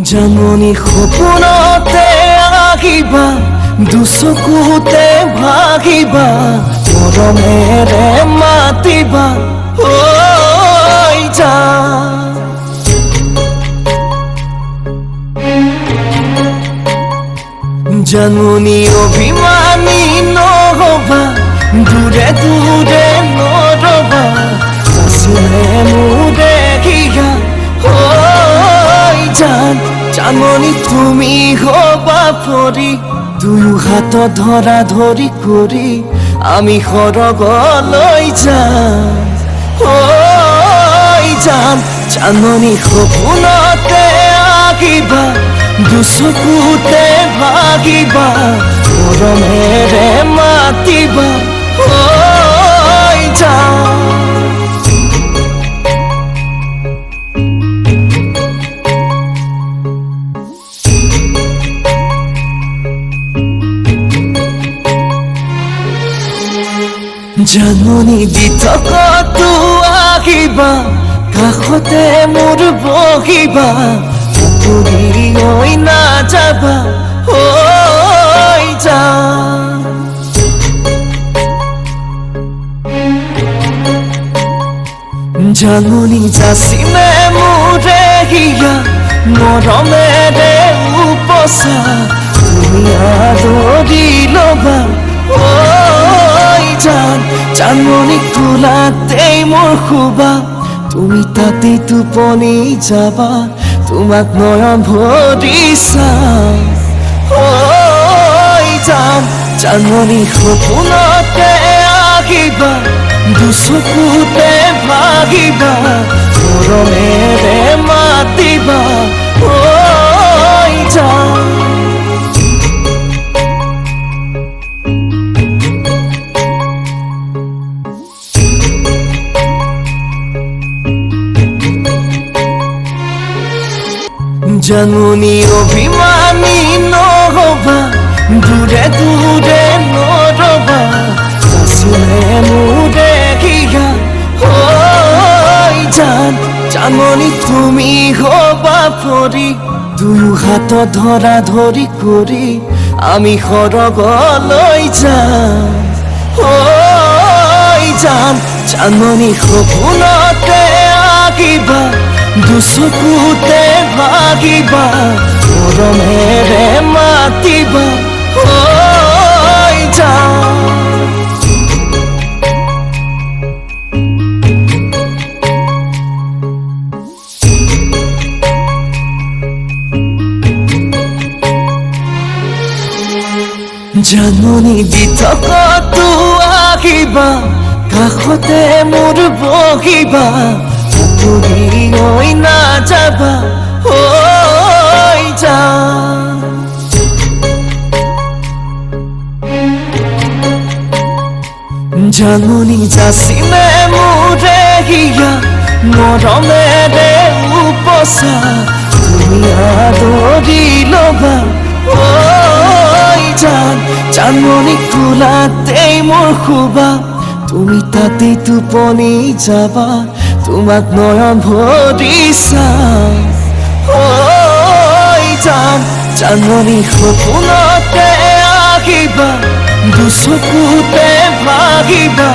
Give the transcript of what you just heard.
জাননী সপোনতে আহিবা, দুচকুতে ভাগিবা, মৰমেৰে মাতিবা ঐ জান। জাননী অভিমানী নহবা, দূৰে দূৰে নৰবা, আছিলে মোৰ দেখিয়া ঐ জান। জাননী তুমি হবা পৰি, দুয়ো হাত ধৰা ধৰি কৰি আমি সৰগলৈ যাম ঐ জান। জাননী সপোনতে আহিবা, দুচকুতে ভাগিবা, মৰমেৰে মাতিবা ঐ জান। জাননী বিতকতো আহিবা, কাষতে মোৰ বহিবা, আঁতৰি হৈ নাযাবা ঐ জান। জাননী যাচিলে মোৰে হিয়া, মৰমেৰে উপচা, তুমি আদৰি ল'বা ঐ জান। জাননী কোলাতেই মোৰ শুবা, তুমি তাতেই টোপনি যাবা, তোমাক নয়ন ভৰি চাম ঐ জান। জাননী সপোনতে আহিবা, দুচকুতে ভাগিবা, মৰমেৰে মাতিবা ঐ জান। জাননী অভিমানী নহবা, দূৰে দূৰে নৰবা, আছিলে মোৰ দেখিয়া ঐ জান। জাননী তুমি হবা পৰি, দুয়ো হাত ধৰা ধৰি কৰি আমি সৰগলৈ যাম ঐ জান। জাননী সপোনতে আহিবা, দুচকুতে ভাগিবা, মৰমেৰে মাতিবা ঐ জান। জাননী বিতকতো আহিবা, কাষতে মোৰ বহিবা, আঁতৰি হৈ নাযাবা ঐ জান। জাননী যাচিলে মোৰে হিয়া, মৰমেৰে উপচা, তুমি আদৰি ল'বা ঐ জান। জাননী কোলাতেই মোৰ শুবা, তুমি তাতেই টোপনি যাবা, তোমাক নয়ন ভৰি চাম ঐ জান। জাননী সপোনতে আহিবা, দুচকুতে ভাগিবা,